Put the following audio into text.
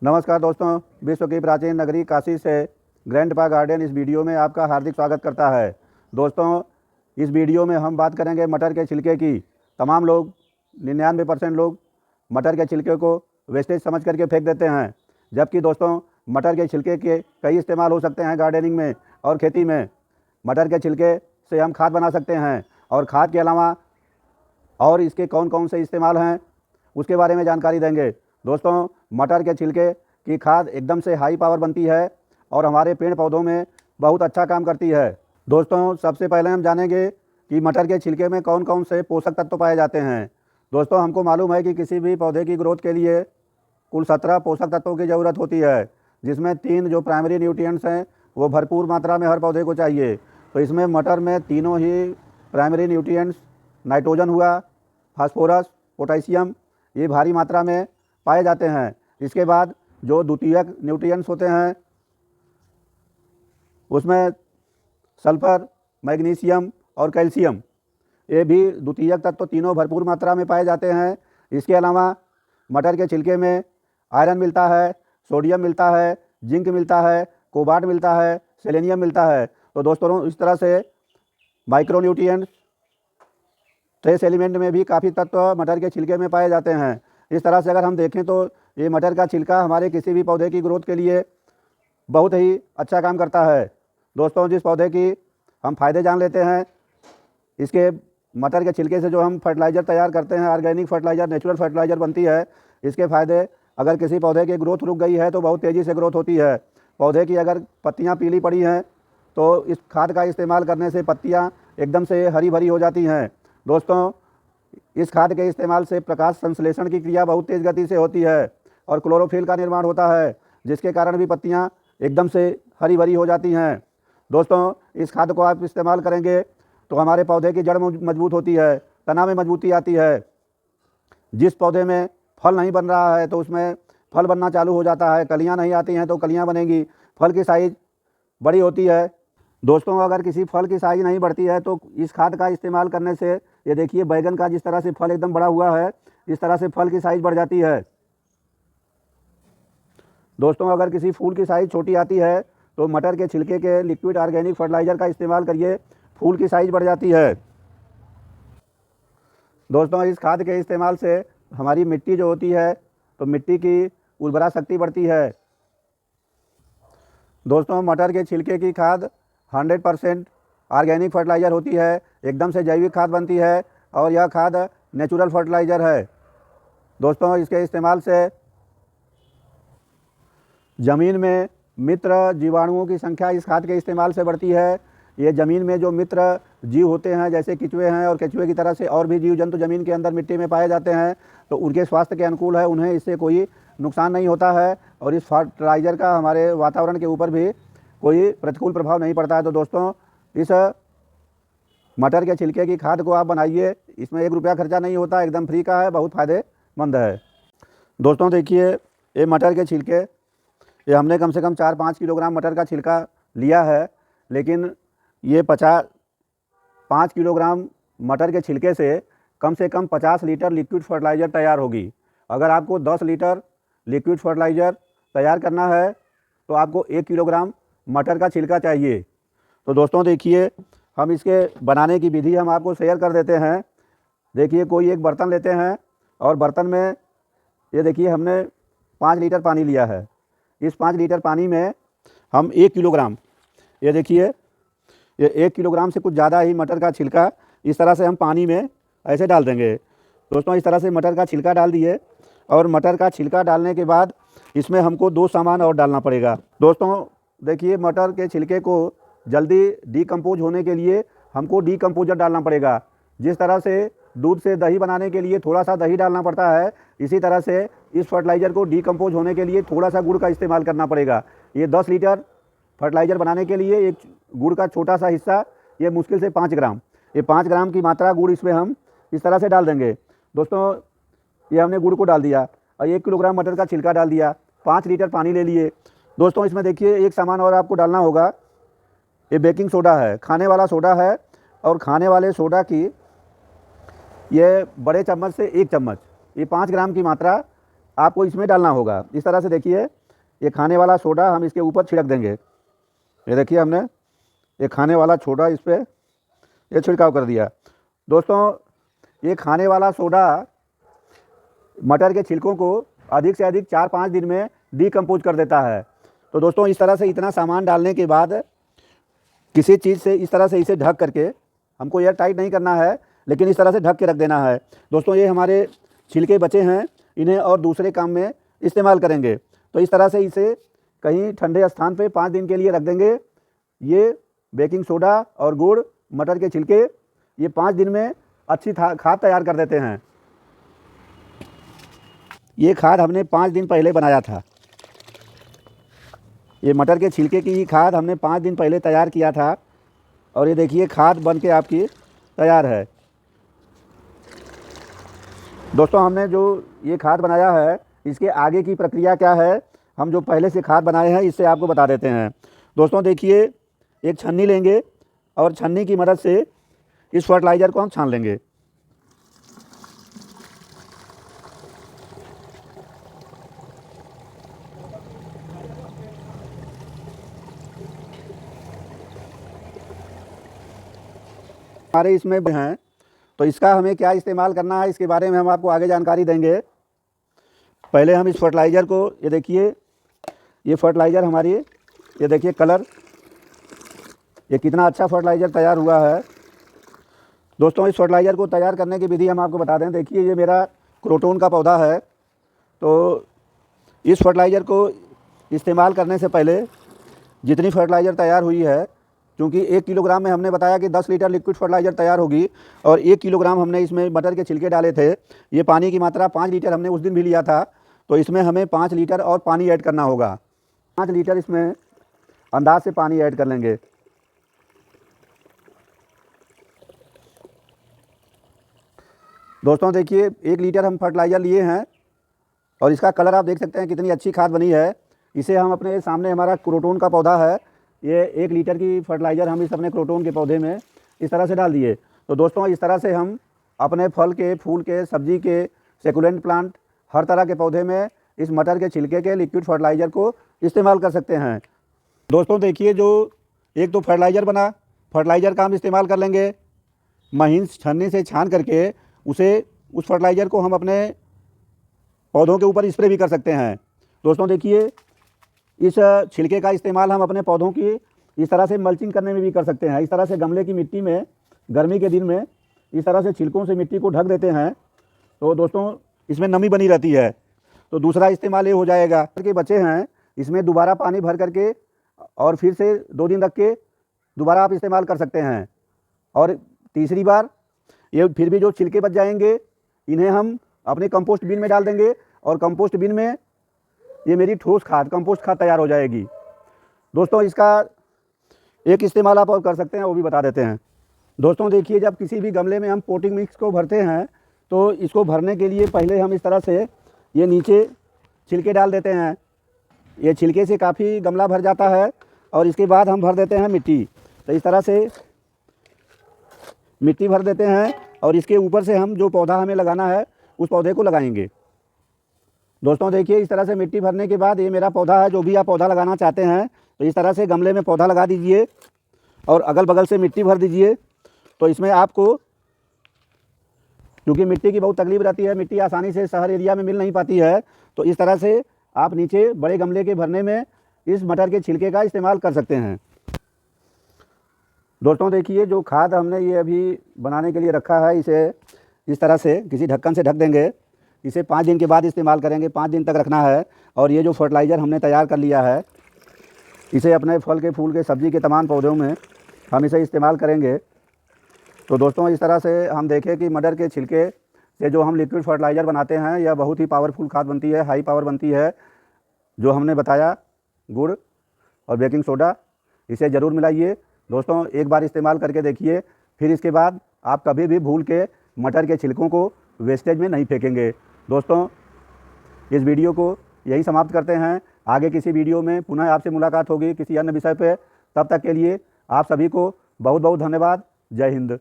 नमस्कार दोस्तों, विश्व की प्राचीन नगरी काशी से ग्रैंडपा गार्डन इस वीडियो में आपका हार्दिक स्वागत करता है। दोस्तों, इस वीडियो में हम बात करेंगे मटर के छिलके की। तमाम लोग 99% लोग मटर के छिलके को वेस्टेज समझ करके फेंक देते हैं, जबकि दोस्तों मटर के छिलके के कई इस्तेमाल हो सकते हैं गार्डनिंग में और खेती में। मटर के छिलके से हम खाद बना सकते हैं और खाद के अलावा और इसके कौन कौन से इस्तेमाल हैं उसके बारे में जानकारी देंगे। दोस्तों, मटर के छिलके की खाद एकदम से हाई पावर बनती है और हमारे पेड़ पौधों में बहुत अच्छा काम करती है। दोस्तों, सबसे पहले हम जानेंगे कि मटर के छिलके में कौन कौन से पोषक तत्व पाए जाते हैं। दोस्तों, हमको मालूम है कि किसी भी पौधे की ग्रोथ के लिए कुल 17 पोषक तत्वों की ज़रूरत होती है, जिसमें 3 जो प्राइमरी न्यूट्रिएंट्स हैं वो भरपूर मात्रा में हर पौधे को चाहिए। तो इसमें मटर में तीनों ही प्राइमरी न्यूट्रिएंट्स, नाइट्रोजन हुआ, फास्फोरस, पोटेशियम, ये भारी मात्रा में पाए जाते हैं। इसके बाद जो द्वितीयक न्यूट्रिएंट्स होते हैं उसमें सल्फर, मैग्नीशियम और कैल्शियम, ये भी द्वितीयक तत्व तीनों भरपूर मात्रा में पाए जाते हैं। इसके अलावा मटर के छिलके में आयरन मिलता है, सोडियम मिलता है, जिंक मिलता है, कोबाल्ट मिलता है, सेलेनियम मिलता है। तो दोस्तों, इस तरह से माइक्रोन्यूट्रिएंट्स, ट्रेस एलिमेंट में भी काफ़ी तत्व मटर के छिलके में पाए जाते हैं। इस तरह से अगर हम देखें तो ये मटर का छिलका हमारे किसी भी पौधे की ग्रोथ के लिए बहुत ही अच्छा काम करता है। दोस्तों, जिस पौधे की हम फायदे जान लेते हैं, इसके मटर के छिलके से जो हम फर्टिलाइज़र तैयार करते हैं, ऑर्गेनिक फर्टिलाइज़र, नेचुरल फर्टिलाइज़र बनती है। इसके फ़ायदे, अगर किसी पौधे की ग्रोथ रुक गई है तो बहुत तेज़ी से ग्रोथ होती है। पौधे की अगर पत्तियाँ पीली पड़ी हैं तो इस खाद का इस्तेमाल करने से पत्तियाँ एकदम से हरी भरी हो जाती हैं। दोस्तों, इस खाद के इस्तेमाल से प्रकाश संश्लेषण की क्रिया बहुत तेज़ गति से होती है और क्लोरोफिल का निर्माण होता है, जिसके कारण भी पत्तियां एकदम से हरी भरी हो जाती हैं। दोस्तों, इस खाद को आप इस्तेमाल करेंगे तो हमारे पौधे की जड़ मजबूत होती है, तना में मजबूती आती है। जिस पौधे में फल नहीं बन रहा है तो उसमें फल बनना चालू हो जाता है, कलियाँ नहीं आती हैं तो कलियाँ बनेंगी, फल की साइज़ बड़ी होती है। दोस्तों, अगर किसी फल की साइज़ नहीं बढ़ती है तो इस खाद का इस्तेमाल करने से, ये देखिए बैगन का जिस तरह से फल एकदम बड़ा हुआ है, इस तरह से फल की साइज़ बढ़ जाती है। दोस्तों, अगर किसी फूल की साइज़ छोटी आती है तो मटर के छिलके के लिक्विड ऑर्गेनिक फर्टिलाइज़र का इस्तेमाल करिए, फूल की साइज़ बढ़ जाती है। दोस्तों, इस खाद के इस्तेमाल से हमारी मिट्टी जो होती है तो मिट्टी की उर्वरा शक्ति बढ़ती है। दोस्तों, मटर के छिलके की खाद 100% ऑर्गेनिक फर्टिलाइज़र होती है, एकदम से जैविक खाद बनती है और यह खाद नेचुरल फर्टिलाइज़र है। दोस्तों, इसके इस्तेमाल से ज़मीन में मित्र जीवाणुओं की संख्या इस खाद के इस्तेमाल से बढ़ती है। ये ज़मीन में जो मित्र जीव होते हैं, जैसे केंचुए हैं, और केंचुए की तरह से और भी जीव जंतु ज़मीन के अंदर मिट्टी में पाए जाते हैं, तो उनके स्वास्थ्य के अनुकूल है, उन्हें इससे कोई नुकसान नहीं होता है और इस फर्टिलाइज़र का हमारे वातावरण के ऊपर भी कोई प्रतिकूल प्रभाव नहीं पड़ता है। तो दोस्तों, इस मटर के छिलके की खाद को आप बनाइए, इसमें 1 रुपया खर्चा नहीं होता, एकदम फ्री का है, बहुत फ़ायदेमंद है। दोस्तों, देखिए ये मटर के छिलके, ये हमने कम से कम 4-5 किलोग्राम मटर का छिलका लिया है, लेकिन ये 5 किलोग्राम मटर के छिलके से कम 50 लीटर लिक्विड फर्टिलाइज़र तैयार होगी। अगर आपको 10 लीटर लिक्विड फर्टिलाइज़र तैयार करना है तो आपको 1 किलोग्राम मटर का छिलका चाहिए। तो दोस्तों, देखिए हम इसके बनाने की विधि हम आपको शेयर कर देते हैं। देखिए, कोई एक बर्तन लेते हैं और बर्तन में ये देखिए हमने 5 लीटर पानी लिया है। इस 5 लीटर पानी में हम 1 किलोग्राम, ये देखिए ये 1 किलोग्राम से कुछ ज़्यादा ही मटर का छिलका इस तरह से हम पानी में ऐसे डाल देंगे। दोस्तों, इस तरह से मटर का छिलका डाल दिए और मटर का छिलका डालने के बाद इसमें हमको 2 सामान और डालना पड़ेगा। दोस्तों, देखिए मटर के छिलके को जल्दी डीकम्पोज होने के लिए हमको डीकम्पोजर डालना पड़ेगा। जिस तरह से दूध से दही बनाने के लिए थोड़ा सा दही डालना पड़ता है, इसी तरह से इस फर्टिलाइज़र को डीकम्पोज होने के लिए थोड़ा सा गुड़ का इस्तेमाल करना पड़ेगा। ये 10 लीटर फर्टिलाइज़र बनाने के लिए एक गुड़ का छोटा सा हिस्सा, ये मुश्किल से 5 ग्राम, ये 5 ग्राम की मात्रा गुड़ इसमें हम इस तरह से डाल देंगे। दोस्तों, ये हमने गुड़ को डाल दिया और 1 किलोग्राम मटर का छिलका डाल दिया, 5 लीटर पानी ले लिए। दोस्तों, इसमें देखिए एक सामान और आपको डालना होगा, ये बेकिंग सोडा है, खाने वाला सोडा है। और खाने वाले सोडा की ये बड़े चम्मच से 1 चम्मच, ये 5 ग्राम की मात्रा आपको इसमें डालना होगा। इस तरह से देखिए, ये खाने वाला सोडा हम इसके ऊपर छिड़क देंगे। ये देखिए, हमने ये खाने वाला सोडा इस पर ये छिड़काव कर दिया। दोस्तों, ये खाने वाला सोडा मटर के छिलकों को अधिक से अधिक 4-5 दिन में डिकम्पोज कर देता है। तो दोस्तों, इस तरह से इतना सामान डालने के बाद किसी चीज़ से इस तरह से इसे ढक करके, हमको एयर टाइट नहीं करना है, लेकिन इस तरह से ढक के रख देना है। दोस्तों, ये हमारे छिलके बचे हैं, इन्हें और दूसरे काम में इस्तेमाल करेंगे। तो इस तरह से इसे कहीं ठंडे स्थान पे 5 दिन के लिए रख देंगे। ये बेकिंग सोडा और गुड़, मटर के छिलके, ये 5 दिन में अच्छी खाद तैयार कर देते हैं। ये खाद हमने 5 दिन पहले बनाया था। ये मटर के छिलके की ही खाद हमने 5 दिन पहले तैयार किया था, और ये देखिए खाद बन के आपकी तैयार है। दोस्तों, हमने जो ये खाद बनाया है, इसके आगे की प्रक्रिया क्या है, हम जो पहले से खाद बनाए हैं इससे आपको बता देते हैं। दोस्तों देखिए, एक छन्नी लेंगे और छन्नी की मदद से इस फर्टिलाइज़र को हम छान लेंगे। हमारे इसमें हैं, तो इसका हमें क्या इस्तेमाल करना है, इसके बारे में हम आपको आगे जानकारी देंगे। पहले हम इस फर्टिलाइज़र को, ये देखिए, ये फर्टिलाइज़र हमारी, ये देखिए कलर, ये कितना अच्छा फर्टिलाइज़र तैयार हुआ है। दोस्तों, इस फर्टिलाइज़र को तैयार करने की विधि हम आपको बता दें। देखिए, ये मेरा क्रोटोन का पौधा है। तो इस फर्टिलाइज़र को इस्तेमाल करने से पहले जितनी फर्टिलाइज़र तैयार हुई है, क्योंकि 1 किलोग्राम में हमने बताया कि 10 लीटर लिक्विड फर्टिलाइज़र तैयार होगी, और 1 किलोग्राम हमने इसमें मटर के छिलके डाले थे। ये पानी की मात्रा 5 लीटर हमने उस दिन भी लिया था, तो इसमें हमें 5 लीटर और पानी ऐड करना होगा। 5 लीटर इसमें अंदाज से पानी ऐड कर लेंगे। दोस्तों देखिए, 1 लीटर हम फर्टिलाइज़र लिए हैं, और इसका कलर आप देख सकते हैं कितनी अच्छी खाद बनी है। इसे हम अपने सामने, हमारा क्रोटोन का पौधा है, ये 1 लीटर की फर्टिलाइज़र हम इस अपने क्रोटोन के पौधे में इस तरह से डाल दिए। तो दोस्तों, इस तरह से हम अपने फल के, फूल के, सब्जी के, सेकुलेंट प्लांट, हर तरह के पौधे में इस मटर के छिलके के लिक्विड फर्टिलाइज़र को इस्तेमाल कर सकते हैं। दोस्तों देखिए, जो एक तो फर्टिलाइज़र बना, फर्टिलाइज़र का हम इस्तेमाल कर लेंगे। महीन छन्नी से छान करके उस फर्टिलाइज़र को हम अपने पौधों के ऊपर स्प्रे भी कर सकते हैं। दोस्तों देखिए, इस छिलके का इस्तेमाल हम अपने पौधों की इस तरह से मल्चिंग करने में भी कर सकते हैं। इस तरह से गमले की मिट्टी में गर्मी के दिन में इस तरह से छिलकों से मिट्टी को ढक देते हैं, तो दोस्तों इसमें नमी बनी रहती है। तो दूसरा इस्तेमाल ये हो जाएगा कि बचे हैं, इसमें दोबारा पानी भर करके और फिर से 2 दिन रख के दोबारा आप इस्तेमाल कर सकते हैं। और तीसरी बार ये फिर भी जो छिलके बच जाएंगे, इन्हें हम अपने कंपोस्ट बिन में डाल देंगे, और कंपोस्ट बिन में ये मेरी ठोस खाद, कंपोस्ट खाद तैयार हो जाएगी। दोस्तों, इसका एक इस्तेमाल आप और कर सकते हैं, वो भी बता देते हैं। दोस्तों देखिए, जब किसी भी गमले में हम पोटिंग मिक्स को भरते हैं, तो इसको भरने के लिए पहले हम इस तरह से ये नीचे छिलके डाल देते हैं। ये छिलके से काफ़ी गमला भर जाता है, और इसके बाद हम भर देते हैं मिट्टी। तो इस तरह से मिट्टी भर देते हैं, और इसके ऊपर से हम जो पौधा हमें लगाना है उस पौधे को लगाएंगे। दोस्तों देखिए, इस तरह से मिट्टी भरने के बाद ये मेरा पौधा है। जो भी आप पौधा लगाना चाहते हैं, तो इस तरह से गमले में पौधा लगा दीजिए, और अगल बगल से मिट्टी भर दीजिए। तो इसमें आपको, क्योंकि मिट्टी की बहुत तकलीफ रहती है, मिट्टी आसानी से शहर एरिया में मिल नहीं पाती है, तो इस तरह से आप नीचे बड़े गमले के भरने में इस मटर के छिलके का इस्तेमाल कर सकते हैं। दोस्तों देखिए, जो खाद हमने ये अभी बनाने के लिए रखा है, इसे इस तरह से किसी ढक्कन से ढक देंगे। इसे 5 दिन के बाद इस्तेमाल करेंगे, 5 दिन तक रखना है। और ये जो फर्टिलाइज़र हमने तैयार कर लिया है, इसे अपने फल के, फूल के, सब्जी के तमाम पौधों में हम इसे इस्तेमाल करेंगे। तो दोस्तों, इस तरह से हम देखें कि मटर के छिलके से जो हम लिक्विड फर्टिलाइज़र बनाते हैं, यह बहुत ही पावरफुल खाद बनती है, हाई पावर बनती है। जो हमने बताया, गुड़ और बेकिंग सोडा, इसे ज़रूर मिलाइए। दोस्तों, एक बार इस्तेमाल करके देखिए, फिर इसके बाद आप कभी भी भूल के मटर के छिलकों को वेस्टेज में नहीं फेंकेंगे। दोस्तों, इस वीडियो को यही समाप्त करते हैं। आगे किसी वीडियो में पुनः आपसे मुलाकात होगी किसी अन्य विषय पे। तब तक के लिए आप सभी को बहुत बहुत धन्यवाद। जय हिंद।